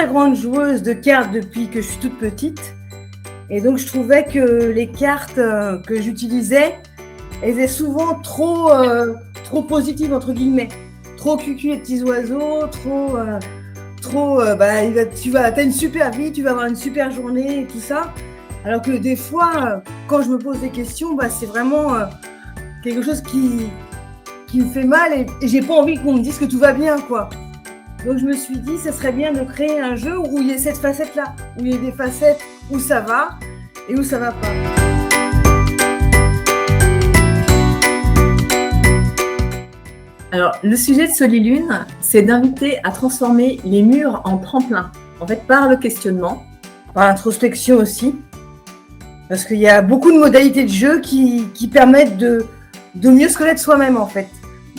très grande joueuse de cartes depuis que je suis toute petite. Et donc, je trouvais que les cartes que j'utilisais étaient souvent trop positives, entre guillemets. Trop cucu les petits oiseaux, t'as une super vie, tu vas avoir une super journée et tout ça. Alors que des fois, quand je me pose des questions, c'est vraiment quelque chose qui me fait mal et j'ai pas envie qu'on me dise que tout va bien, quoi. Donc je me suis dit, ça serait bien de créer un jeu où il y ait cette facette-là, où il y ait des facettes où ça va et où ça va pas. Alors, le sujet de Solilune, c'est d'inviter à transformer les murs en tremplin, en fait, par le questionnement. Par l'introspection aussi, parce qu'il y a beaucoup de modalités de jeu qui permettent de mieux se connaître soi-même, en fait,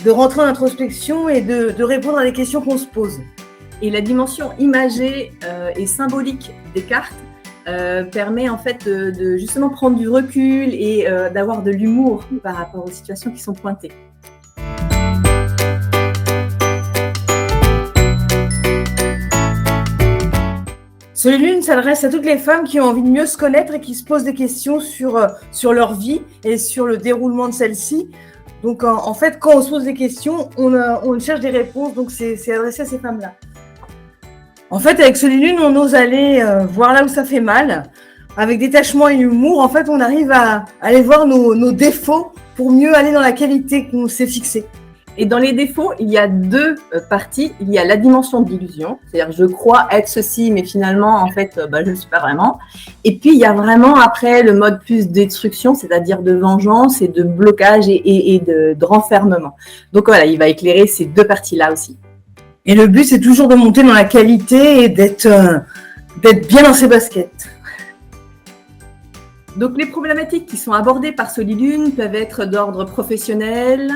de rentrer en introspection et de répondre à des questions qu'on se pose. Et la dimension imagée et symbolique des cartes permet en fait de justement prendre du recul et d'avoir de l'humour par rapport aux situations qui sont pointées. Solilune s'adresse à toutes les femmes qui ont envie de mieux se connaître et qui se posent des questions sur leur vie et sur le déroulement de celle-ci. Donc, en fait, quand on se pose des questions, on cherche des réponses. Donc, c'est adressé à ces femmes-là. En fait, avec Solilune, on ose aller voir là où ça fait mal. Avec détachement et humour, en fait, on arrive à aller voir nos défauts pour mieux aller dans la qualité qu'on s'est fixée. Et dans les défauts, il y a deux parties. Il y a la dimension de l'illusion, c'est-à-dire je crois être ceci, mais finalement, en fait, je ne le suis pas vraiment. Et puis, il y a vraiment après le mode plus destruction, c'est-à-dire de vengeance et de blocage et de renfermement. Donc voilà, il va éclairer ces deux parties-là aussi. Et le but, c'est toujours de monter dans la qualité et d'être bien dans ses baskets. Donc les problématiques qui sont abordées par Solilune peuvent être d'ordre professionnel,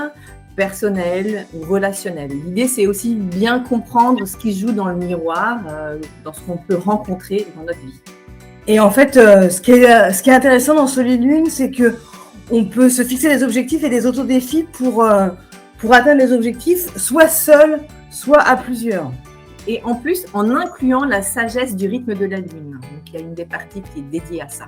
personnel ou relationnel. L'idée, c'est aussi bien comprendre ce qui se joue dans le miroir, dans ce qu'on peut rencontrer dans notre vie. Et en fait, ce qui est intéressant dans Solilune, c'est qu'on peut se fixer des objectifs et des autodéfis pour atteindre les objectifs, soit seul, soit à plusieurs. Et en plus, en incluant la sagesse du rythme de la Lune. Donc, il y a une des parties qui est dédiée à ça.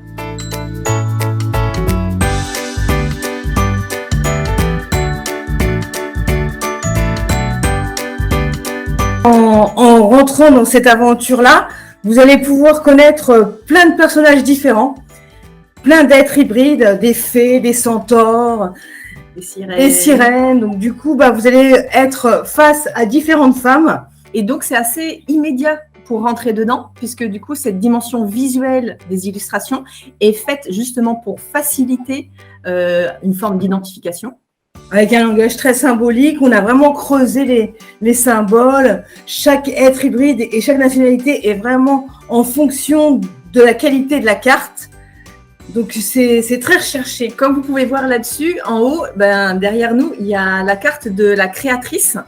En rentrant dans cette aventure-là, vous allez pouvoir connaître plein de personnages différents, plein d'êtres hybrides, des fées, des centaures, des sirènes. Donc du coup, vous allez être face à différentes femmes. Et donc, c'est assez immédiat pour rentrer dedans, puisque du coup, cette dimension visuelle des illustrations est faite justement pour faciliter une forme d'identification. Avec un langage très symbolique, on a vraiment creusé les symboles. Chaque être hybride et chaque nationalité est vraiment en fonction de la qualité de la carte. Donc, c'est très recherché. Comme vous pouvez voir là-dessus, en haut, derrière nous, il y a la carte de la créatrice.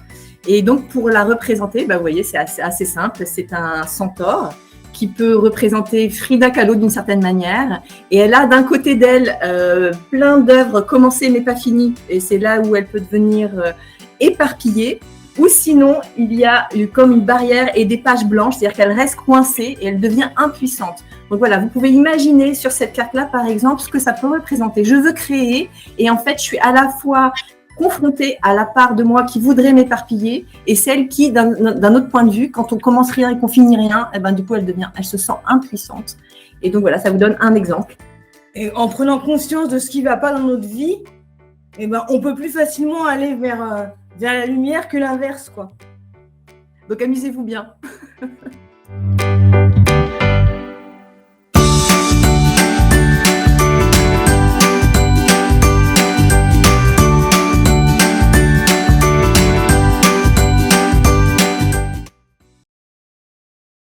Et donc, pour la représenter, vous voyez, c'est assez simple. C'est un centaure qui peut représenter Frida Kahlo d'une certaine manière. Et elle a d'un côté d'elle plein d'œuvres commencées mais pas finies. Et c'est là où elle peut devenir éparpillée. Ou sinon, il y a comme une barrière et des pages blanches, c'est-à-dire qu'elle reste coincée et elle devient impuissante. Donc voilà, vous pouvez imaginer sur cette carte-là, par exemple, ce que ça peut représenter. Je veux créer et en fait, je suis à la fois confrontée à la part de moi qui voudrait m'éparpiller et celle qui, d'un autre point de vue, quand on commence rien et qu'on finit rien, du coup, elle se sent impuissante. Et donc voilà, ça vous donne un exemple. Et en prenant conscience de ce qui ne va pas dans notre vie, on peut plus facilement aller vers la lumière que l'inverse, quoi. Donc amusez-vous bien.